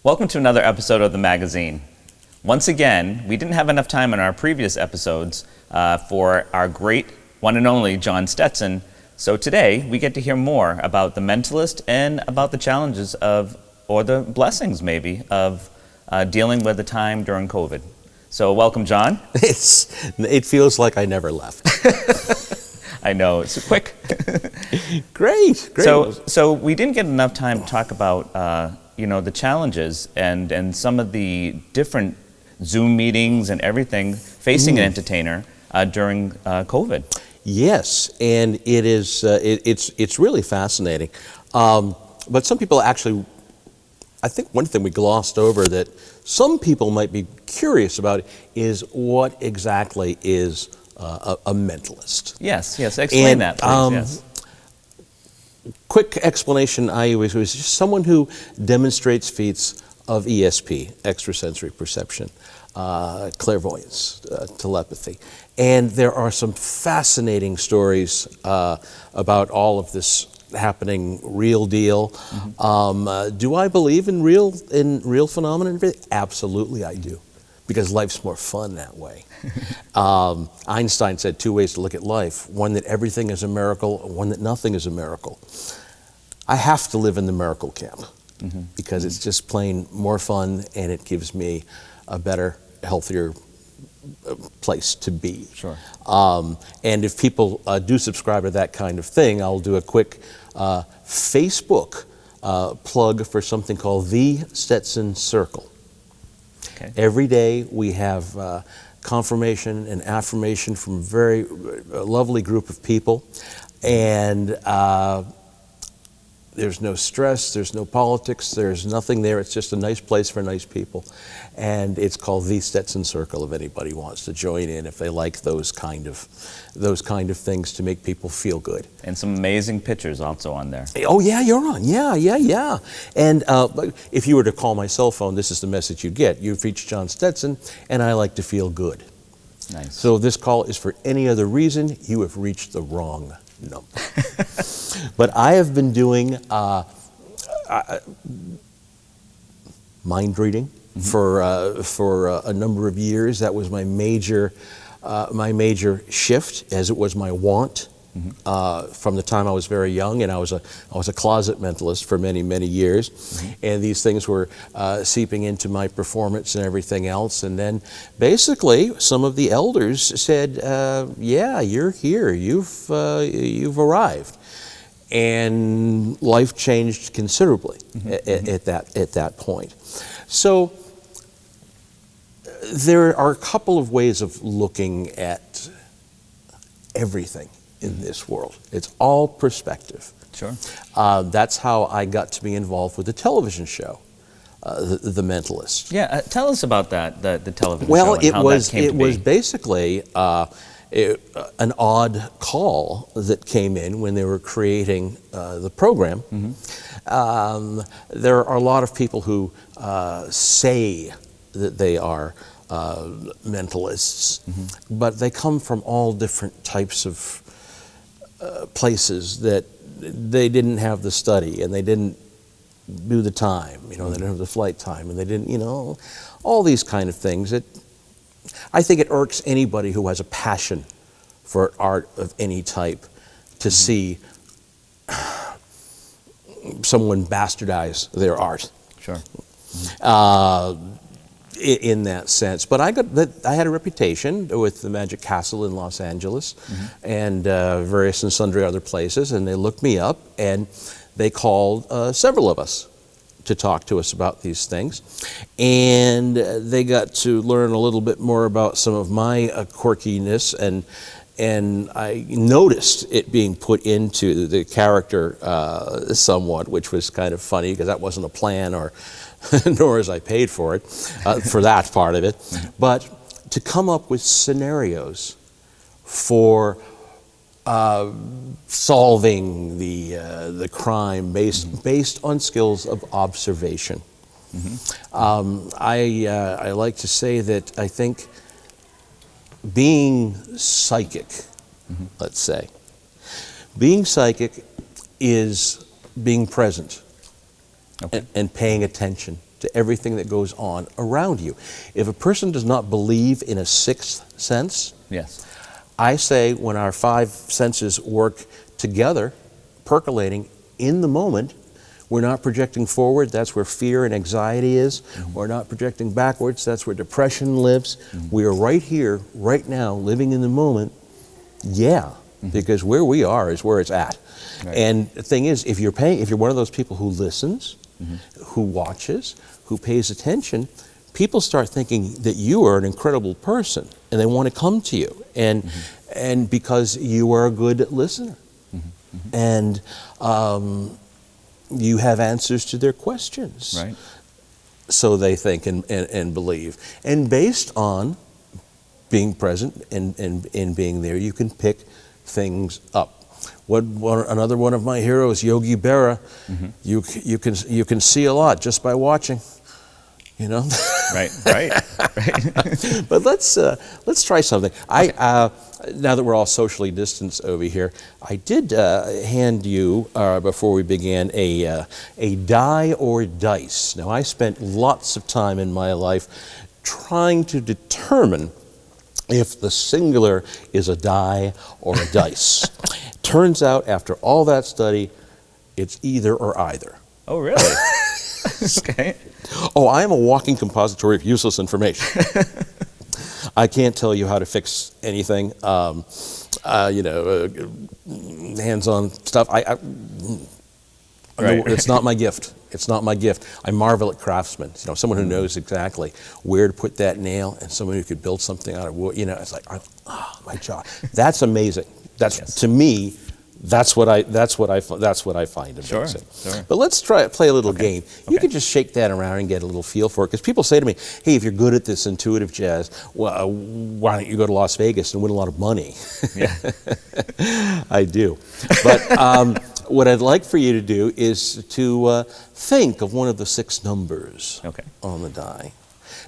Welcome to another episode of the magazine. Once again, we didn't have enough time in our previous episodes for our great one and only Jon Stetson, so today we get to hear more about the Mentalist and about the challenges of, or the blessings maybe, of dealing with the time during COVID. So welcome, Jon. It feels like I never left. I know, it's quick. Great. So we didn't get enough time to talk about the challenges and some of the different Zoom meetings and everything facing an entertainer during COVID. Yes, and it is. It's really fascinating. But some people actually, I think one thing we glossed over that some people might be curious about is what exactly is a mentalist. Yes. Explain that, please. Yes. Quick explanation I was just someone who demonstrates feats of ESP, extrasensory perception, clairvoyance, telepathy. And there are some fascinating stories about all of this happening, real deal. Mm-hmm. Do I believe in real phenomena? Absolutely I do, because life's more fun that way. Einstein said 2 ways to look at life: one that everything is a miracle, and one that nothing is a miracle. I have to live in the miracle camp, because it's just plain more fun, and it gives me a better, healthier place to be. Sure. And if people do subscribe to that kind of thing, I'll do a quick Facebook plug for something called the Stetson Circle. Okay. Every day we have confirmation and affirmation from a very lovely group of people, and there's no stress, there's no politics, there's nothing there. It's just a nice place for nice people, and it's called the Stetson Circle. If anybody wants to join in, if they like those kind of things to make people feel good. And some amazing pictures also on there. Oh yeah, you're on. Yeah. And if you were to call my cell phone, this is the message you'd get. You've reached Jon Stetson, and I like to feel good. Nice. So this call is for any other reason, you have reached the wrong number. But I have been doing mind reading for a number of years. That was my major shift, as it was my want. From the time I was very young, and I was a closet mentalist for many years, and these things were seeping into my performance and everything else. And then, basically, some of the elders said, "Yeah, you're here. You've arrived," and life changed considerably at that point. So there are a couple of ways of looking at everything in this world. It's all perspective. Sure. That's how I got to be involved with the television show, the Mentalist. Yeah, tell us about that, the television show. Well, and how that came to be. it was basically an odd call that came in when they were creating the program. There are a lot of people who say that they are mentalists, but they come from all different types of places that they didn't have the study, and they didn't do the time, they didn't have the flight time, and they didn't, all these kind of things. I think it irks anybody who has a passion for art of any type to see someone bastardize their art. Sure. In that sense. But I had a reputation with the Magic Castle in Los Angeles and various and sundry other places, and they looked me up, and they called several of us to talk to us about these things, and they got to learn a little bit more about some of my quirkiness, and I noticed it being put into the character somewhat, which was kind of funny, because that wasn't a plan, or nor as I paid for it, for that part of it. But to come up with scenarios for solving the crime based on skills of observation. I like to say that I think being psychic, let's say, being psychic is being present and paying attention to everything that goes on around you. If a person does not believe in a sixth sense, Yes. I say when our five senses work together, percolating in the moment, we're not projecting forward, that's where fear and anxiety is. We're not projecting backwards, that's where depression lives. We are right here, right now, living in the moment. Yeah, because where we are is where it's at. Right. And the thing is, if you're one of those people who listens, who watches, who pays attention, people start thinking that you are an incredible person, and they want to come to you, and because you are a good listener, and you have answers to their questions. Right. So they think and believe. And based on being present and being there, you can pick things up. Another one of my heroes, Yogi Berra, you can see a lot just by watching, you know. Right. But let's try something. Now that we're all socially distanced over here, I did hand you before we began a die or dice. Now, I spent lots of time in my life trying to determine if the singular is a die or a dice. Turns out, after all that study, it's either or either. Oh, really? Okay. Oh, I am a walking compository of useless information. I can't tell you how to fix anything, hands-on stuff. Right. It's not my gift. It's not my gift. I marvel at craftsmen. You know, someone who knows exactly where to put that nail, and someone who could build something out of wood. You know, it's like, my jaw. That's amazing. That's to me. That's what I find amazing. Sure. But let's play a little game. You can just shake that around and get a little feel for it. Because people say to me, "Hey, if you're good at this intuitive jazz, well, why don't you go to Las Vegas and win a lot of money?" Yeah. I do. But what I'd like for you to do is to think of one of the 6 numbers on the die.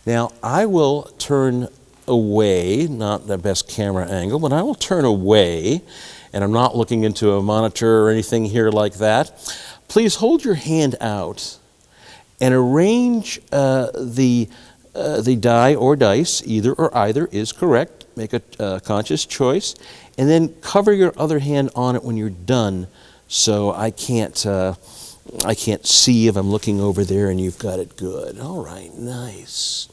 Now, I will turn away, not the best camera angle, but I will turn away. And I'm not looking into a monitor or anything here like that. Please hold your hand out and arrange the die or dice. Either or either is correct. Make a conscious choice, and then cover your other hand on it when you're done, so I can't see if I'm looking over there and you've got it good. All right, nice.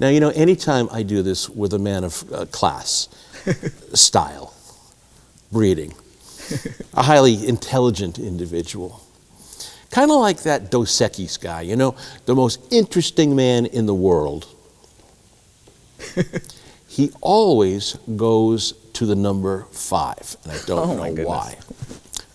Now, you know, anytime I do this with a man of class, style, breeding, a highly intelligent individual, kind of like that Dos Equis guy, you know, the most interesting man in the world. He always goes to the number 5, and I don't know why.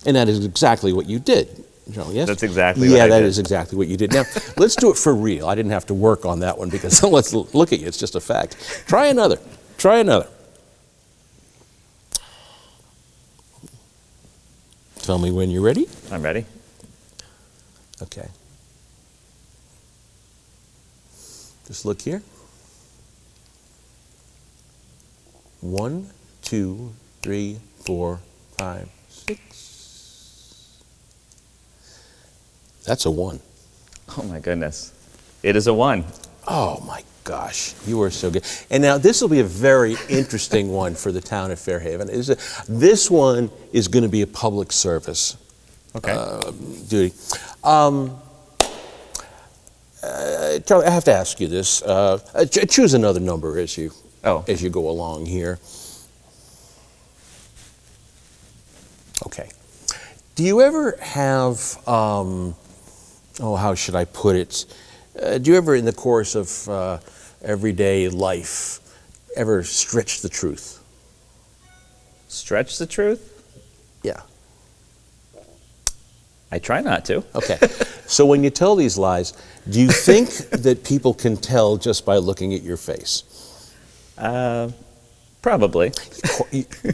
And that is exactly what you did, Joe, yes? That's exactly what I did. Yeah, that is exactly what you did. Now, let's do it for real. I didn't have to work on that one because let's look at you. It's just a fact. Try another. Tell me when you're ready. I'm ready. Okay. Just look here. 1, 2, 3, 4, 5, 6. That's a 1. Oh my goodness. It is a 1. Oh my gosh, you are so good. And now this will be a very interesting one for the town of Fairhaven. This one is going to be a public service duty. Charlie, I have to ask you this. Choose another number as you go along here. Okay. Do you ever have, how should I put it? Do you ever, in the course of everyday life, ever stretch the truth? Stretch the truth? Yeah. I try not to. Okay. So when you tell these lies, do you think that people can tell just by looking at your face? Probably.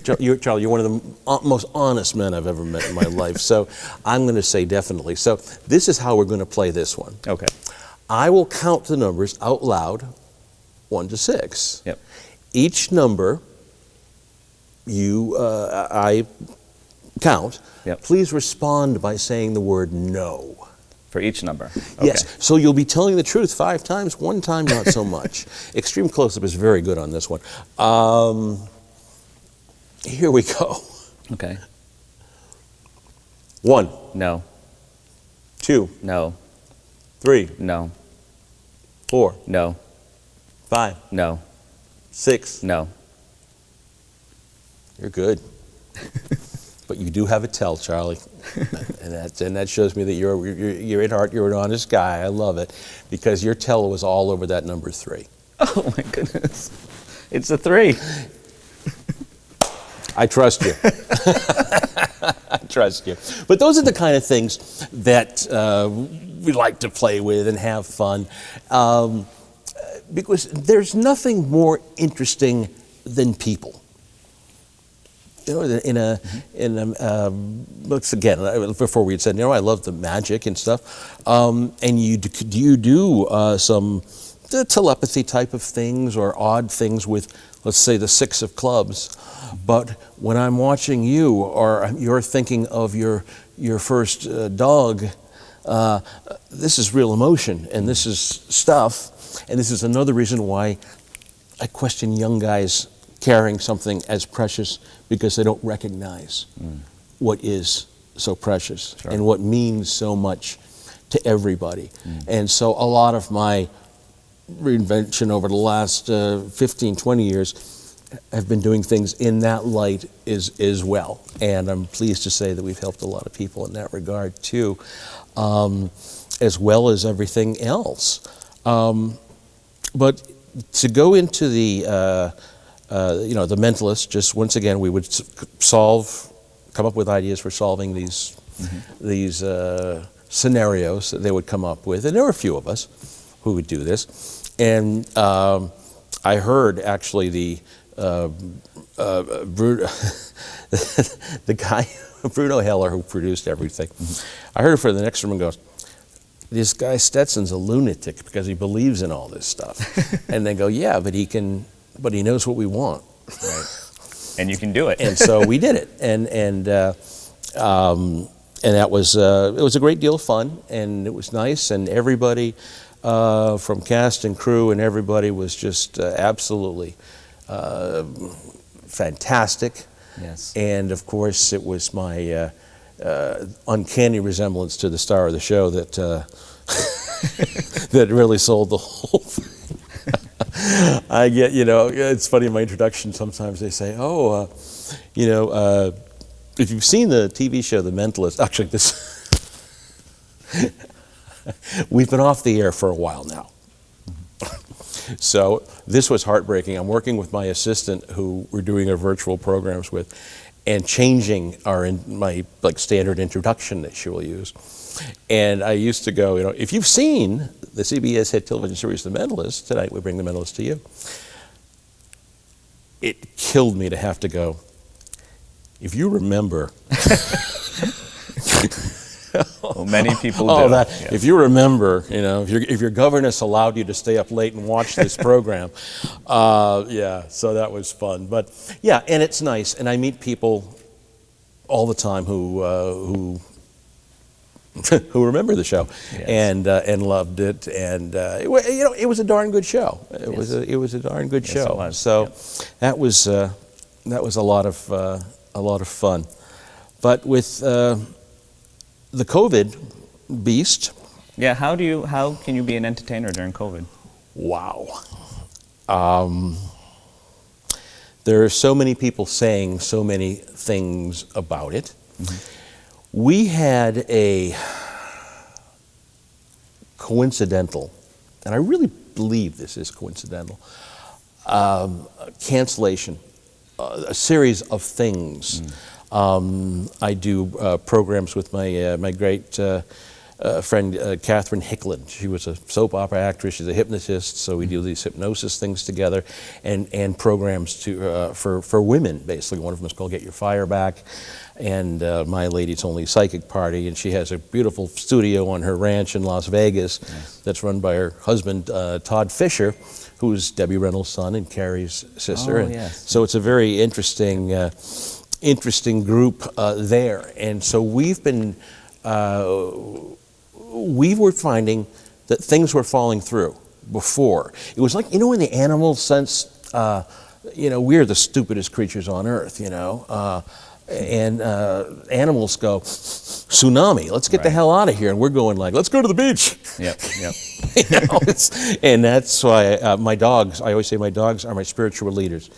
Charlie, you're one of the most honest men I've ever met in my life. So I'm going to say definitely. So this is how we're going to play this one. Okay. I will count the numbers out loud, 1 to 6. Yep. Each number I count. Yep. Please respond by saying the word no. For each number. Yes, so you'll be telling the truth 5 times, 1 time not so much. Extreme close-up is very good on this one. Here we go. Okay. 1. No. 2. No. 3. No. 4. No. 5. No. 6. No. You're good. But you do have a tell, Charlie, and that shows me that you're at heart, you're an honest guy. I love it, because your tell was all over that number 3. Oh my goodness, it's a 3. I trust you. I trust you. But those are the kind of things that we like to play with and have fun, because there's nothing more interesting than people. You know, looks again, before we had said, I love the magic and stuff, and you do some telepathy type of things or odd things with, let's say, the 6 of clubs. But when I'm watching you, or you're thinking of your first dog, this is real emotion, and this is stuff, and this is another reason why I question young guys carrying something as precious, because they don't recognize what is so precious and what means so much to everybody. And so a lot of my reinvention over the last 15, 20 years have been doing things in that light as well. And I'm pleased to say that we've helped a lot of people in that regard too, as well as everything else. But to go into the the Mentalist, just once again, we would come up with ideas for solving these scenarios that they would come up with, and there were a few of us who would do this. And I heard actually the guy Bruno Heller, who produced everything. I heard it for the next room and goes, "This guy Stetson's a lunatic because he believes in all this stuff." And they go, "Yeah, but he knows what we want." Right. And you can do it. And so we did it, and that was it was a great deal of fun, and it was nice, and everybody from cast and crew and everybody was just absolutely fantastic. Yes. And of course, it was my uncanny resemblance to the star of the show that that really sold the whole thing. I get, it's funny in my introduction, sometimes they say, if you've seen the TV show The Mentalist, actually we've been off the air for a while now. So this was heartbreaking. I'm working with my assistant, who we're doing our virtual programs with, and changing my standard introduction that she will use. And I used to go, if you've seen the CBS hit television series The Mentalist, tonight we bring The Mentalist to you. It killed me to have to go, if you remember. Well, many people do. Yes. If you remember, if your governess allowed you to stay up late and watch this program, so that was fun. But yeah, and it's nice, and I meet people all the time who remember the show. Yes. and loved it, and it was a darn good show. It was a darn good show. It was. So that was a lot of fun. But with the COVID beast. Yeah, how can you be an entertainer during COVID? Wow. There are so many people saying so many things about it. We had a coincidental, and I really believe this is coincidental, cancellation, a series of things. I do programs with my great friend Catherine Hickland. She was a soap opera actress. She's a hypnotist, so we do these hypnosis things together, and programs for women. Basically, one of them is called "Get Your Fire Back," and My Lady's Only Psychic Party. And she has a beautiful studio on her ranch in Las Vegas. Nice. That's run by her husband Todd Fisher, who's Debbie Reynolds' son and Carrie's sister. So it's a very interesting group there. And so we've been we were finding that things were falling through before. It was like, in the animal sense, we're the stupidest creatures on earth, and animals go, tsunami, let's get the hell out of here. And we're going like, let's go to the beach. Yep. And that's why I always say my dogs are my spiritual leaders.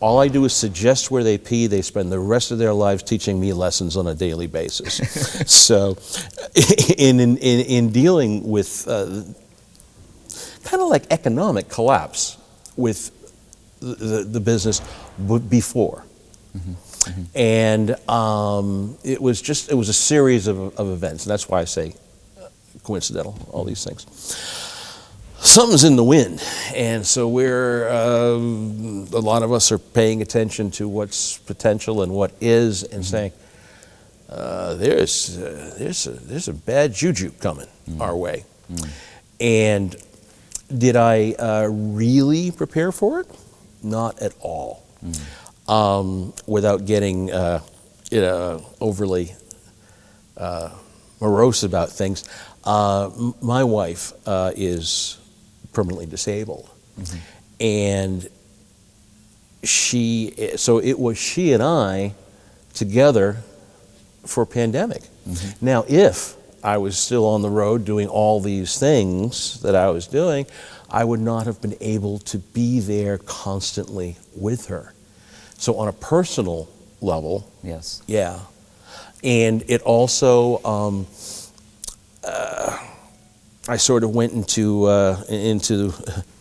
All I do is suggest where they pee. They spend the rest of their lives teaching me lessons on a daily basis. So in dealing with kind of like economic collapse with the business before. And it was a series of events, and that's why I say coincidental, all these things. Something's in the wind, and so a lot of us are paying attention to what's potential and what is, and saying, there's a bad juju coming our way. And did I really prepare for it? Not at all. Without getting overly morose about things. My wife is permanently disabled, and it was she and I together for pandemic. Now, if I was still on the road doing all these things that I was doing, I would not have been able to be there constantly with her. So on a personal level, yes, yeah, and it also I sort of went into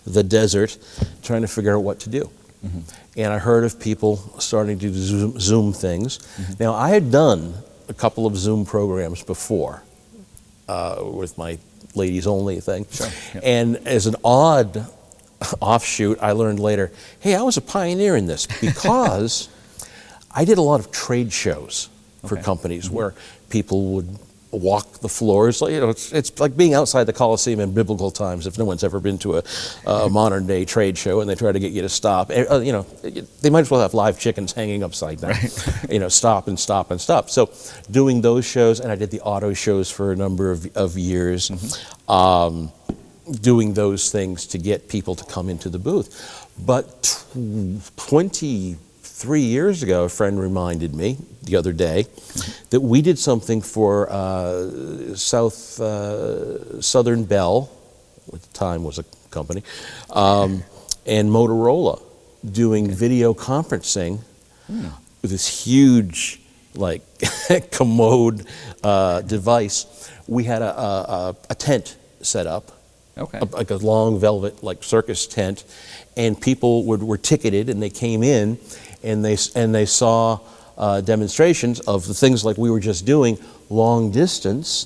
the desert trying to figure out what to do, and I heard of people starting to do Zoom things. Now, I had done a couple of Zoom programs before with my ladies only thing, and as an odd offshoot, I learned later, hey, I was a pioneer in this because I did a lot of trade shows for companies where people would walk the floors. It's like being outside the Coliseum in biblical times. If no one's ever been to a modern day trade show and they try to get you to stop, they might as well have live chickens hanging upside down. Stop and stop and stop. So doing those shows, and I did the auto shows for a number of years. Doing those things to get people to come into the booth. But 23 years ago, a friend reminded me the other day that we did something for Southern Bell, at the time was a company, and Motorola, doing video conferencing with this huge, commode device. We had a tent set up. Like a long velvet, circus tent, and people were ticketed, and they came in, and they saw demonstrations of the things like we were just doing, long distance.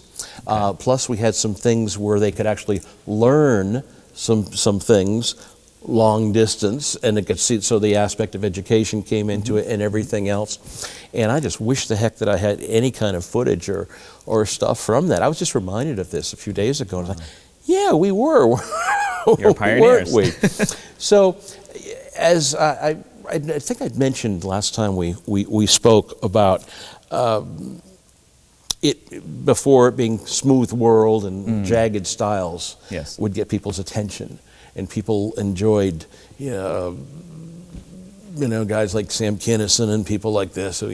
Plus, we had some things where they could actually learn some things long distance, and they could see. So the aspect of education came into it, and everything else. And I just wish the heck that I had any kind of footage or stuff from that. I was just reminded of this a few days ago. And I was like, yeah, we were. You're pioneers. Weren't we? So, as I think I'd mentioned last time we spoke about it before, it being smooth world and jagged styles would get people's attention, and people enjoyed, guys like Sam Kinison and people like this, who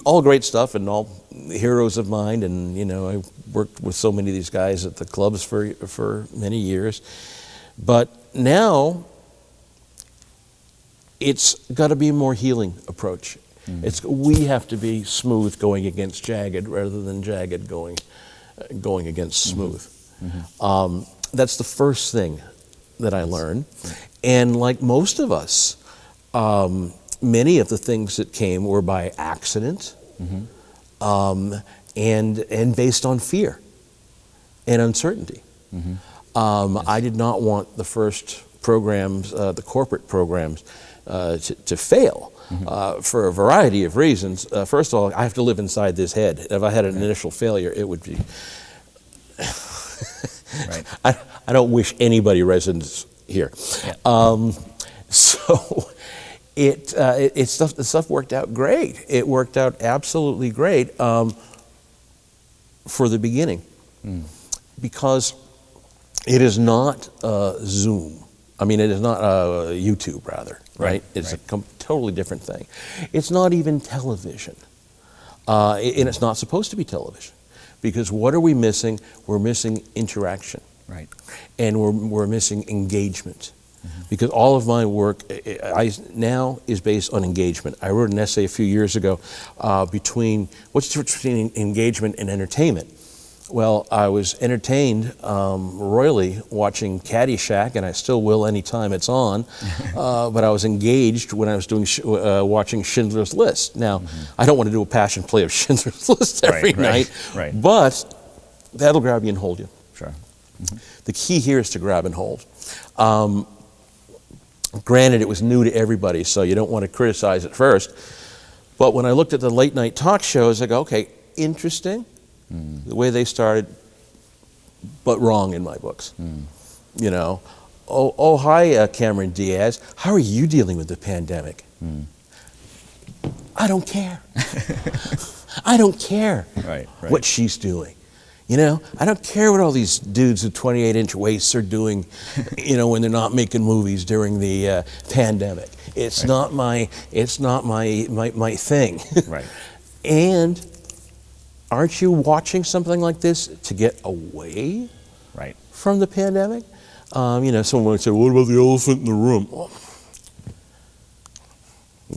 all great stuff and all heroes of mine, and I worked with so many of these guys at the clubs for many years. But now it's got to be a more healing approach. We have to be smooth going against jagged rather than jagged going against smooth. That's the first thing that I learned. And like most of us, many of the things that came were by accident, and based on fear and uncertainty. I did not want the first programs, the corporate programs, to fail for a variety of reasons. First of all, I have to live inside this head. If I had an initial failure, it would be... I don't wish anybody residence here. So the stuff worked out great. It worked out absolutely great. for the beginning, because it is not Zoom. I mean, it is not YouTube, rather, right? It's a totally different thing. It's not even television, and it's not supposed to be television, because what are we missing? We're missing interaction, and we're missing engagement. Because all of my work now is based on engagement. I wrote an essay a few years ago between what's the difference between engagement and entertainment. Well, I was entertained royally watching Caddyshack, and I still will anytime it's on. But I was engaged when I was doing watching Schindler's List. Now, I don't want to do a passion play of Schindler's List every night, but that'll grab you and hold you. Sure. The key here is to grab and hold. Granted, it was new to everybody, so you don't want to criticize it first. But when I looked at the late night talk shows, I go, okay, interesting, the way they started, but wrong in my books. You know, hi, Cameron Diaz, how are you dealing with the pandemic? I don't care. I don't care what she's doing. You know, I don't care what all these dudes with 28-inch waists are doing, you know, when they're not making movies during the pandemic. It's not my thing. And aren't you watching something like this to get away from the pandemic? You know, someone might say, what about the elephant in the room? Well,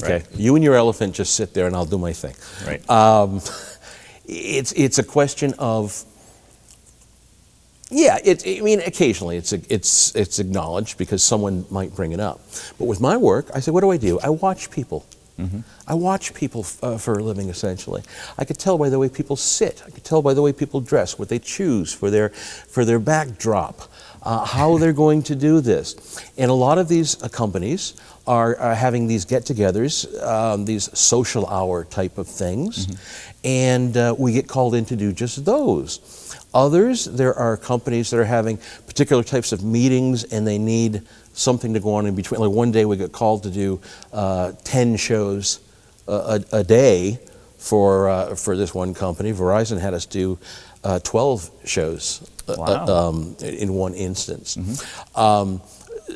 okay, you and your elephant just sit there and I'll do my thing. It's a question of, I mean, occasionally it's acknowledged because someone might bring it up. But with my work, I say, what do? I watch people. I watch people for a living, essentially. I could tell by the way people sit. I could tell by the way people dress, what they choose for their backdrop, how they're going to do this. And a lot of these companies are having these get-togethers, these social hour type of things, and we get called in to do just those. Others, there are companies that are having particular types of meetings and they need something to go on in between. Like one day we got called to do 10 shows a day for this one company. Verizon had us do 12 shows in one instance.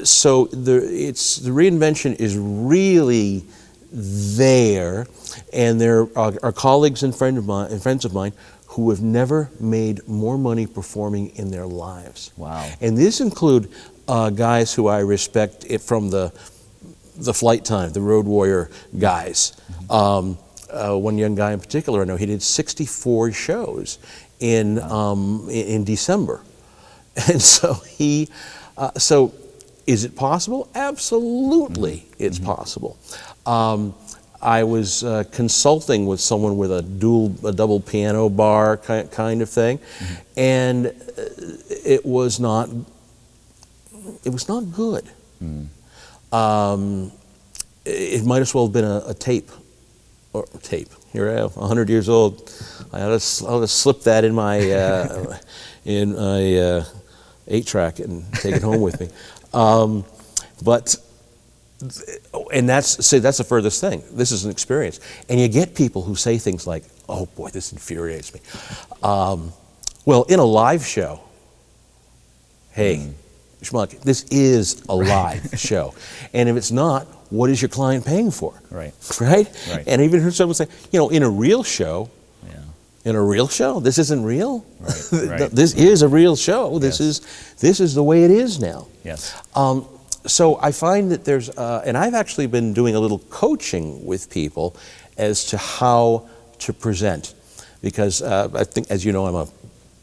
So the reinvention is really there, and there are colleagues and friends of mine who have never made more money performing in their lives. And this include guys who I respect from the flight time, the road warrior guys. One young guy in particular, I know he did 64 shows in December. And so so is it possible? Absolutely, it's possible. I was consulting with someone with a double piano bar kind of thing, and it was not good. It might as well have been a tape. Here I am, 100 years old. I ought to slip that in my 8-track and take it home with me. And that's the furthest thing. This is an experience. And you get people who say things like, oh boy, this infuriates me. Well, in a live show, hey, schmuck, this is a live show. And if it's not, what is your client paying for? Right? And I even heard someone say, you know, in a real show, this isn't real. This is a real show. This is the way it is now. So I find that there's, and I've actually been doing a little coaching with people as to how to present, because I think, as you know, I'm a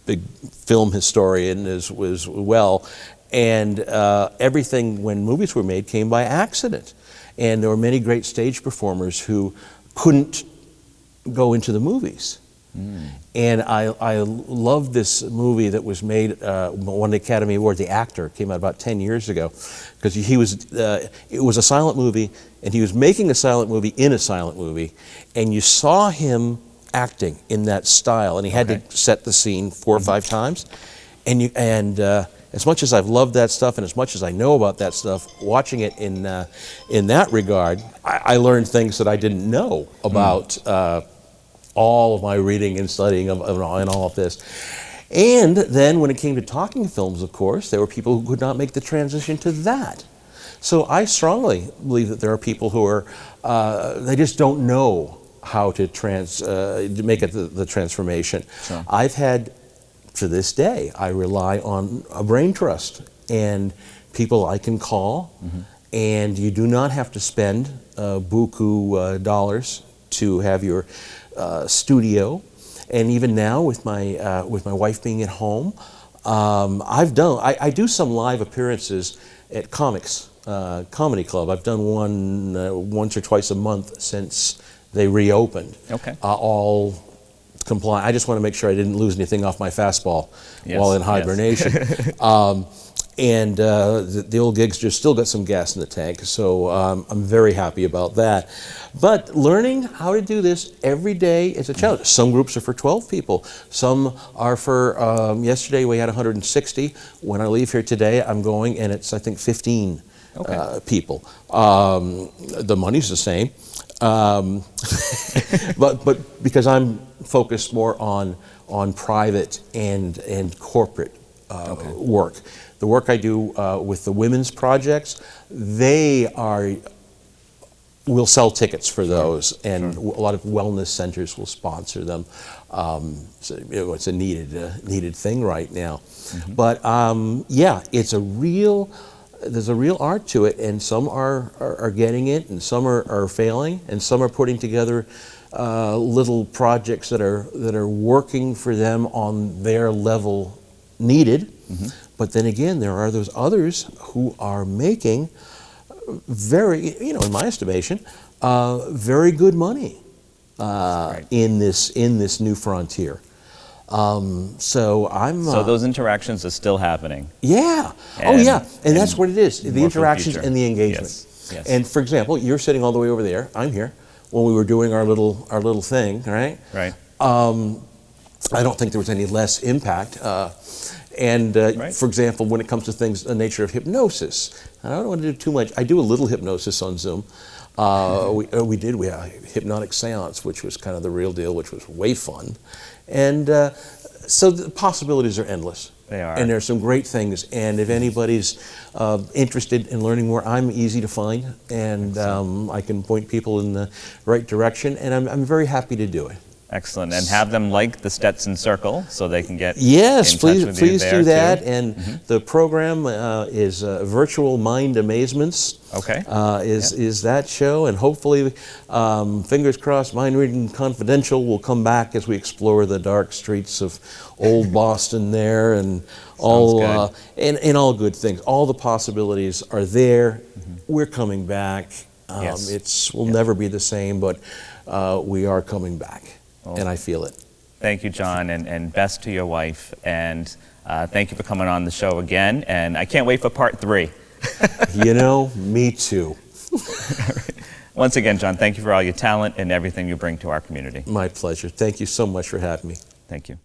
big film historian as well, and everything when movies were made came by accident, and there were many great stage performers who couldn't go into the movies. And I love this movie that was made, won the Academy Award. The actor came out about 10 years ago, because it was a silent movie, and he was making a silent movie in a silent movie, and you saw him acting in that style, and he had to set the scene 4 or 5 times, and as much as I've loved that stuff, and as much as I know about that stuff, watching it in that regard, I learned things that I didn't know about all of my reading and studying and all of this. And then when it came to talking films, of course, there were people who could not make the transition to that. So I strongly believe that there are people who are, they just don't know how to make it the transformation. Sure. I've had, to this day, I rely on a brain trust and people I can call, and you do not have to spend buku dollars to have your studio. And even now, with my wife being at home, I do some live appearances at Comics Comedy Club. I've done one once or twice a month since they reopened. Okay. All compliant. I just want to make sure I didn't lose anything off my fastball while in hibernation. And the old gigs just still got some gas in the tank, so I'm very happy about that. But learning how to do this every day is a challenge. Some groups are for 12 people. Some are for, yesterday we had 160. When I leave here today, I'm going, and it's, I think, 15 people. The money's the same. But because I'm focused more on private and corporate work. The work I do with the women's projects, we'll sell tickets for those, and a lot of wellness centers will sponsor them. So, it's a needed thing right now. But yeah, there's a real art to it, and some are getting it, and some are failing, and some are putting together little projects that are working for them on their level needed. But then again, there are those others who are making very, in my estimation, very good money in this new frontier. So those interactions are still happening. Yeah. And that's what it is. The interactions and the engagement. Yes. And for example, you're sitting all the way over there. I'm here. When we were doing our little thing, right? Right. I don't think there was any less impact. For example, when it comes to things, the nature of hypnosis, I don't want to do too much. I do a little hypnosis on Zoom. We had a hypnotic seance, which was kind of the real deal, which was way fun. And so the possibilities are endless. They are. And there's some great things. And if anybody's interested in learning more, I'm easy to find. And I can point people in the right direction. And I'm very happy to do it. Excellent. And have them like the Stetson Circle so they can get yes, in touch with please do that. Too. And the program is Virtual Mind Amazements. Okay. Is that show, and hopefully, fingers crossed, Mind Reading Confidential will come back as we explore the dark streets of old Boston there, and all and all good things. All the possibilities are there. We're coming back. We'll never be the same, but we are coming back. And I feel it. Thank you, Jon, and best to your wife. And thank you for coming on the show again. And I can't wait for part 3. Me too. Once again, Jon, thank you for all your talent and everything you bring to our community. My pleasure. Thank you so much for having me. Thank you.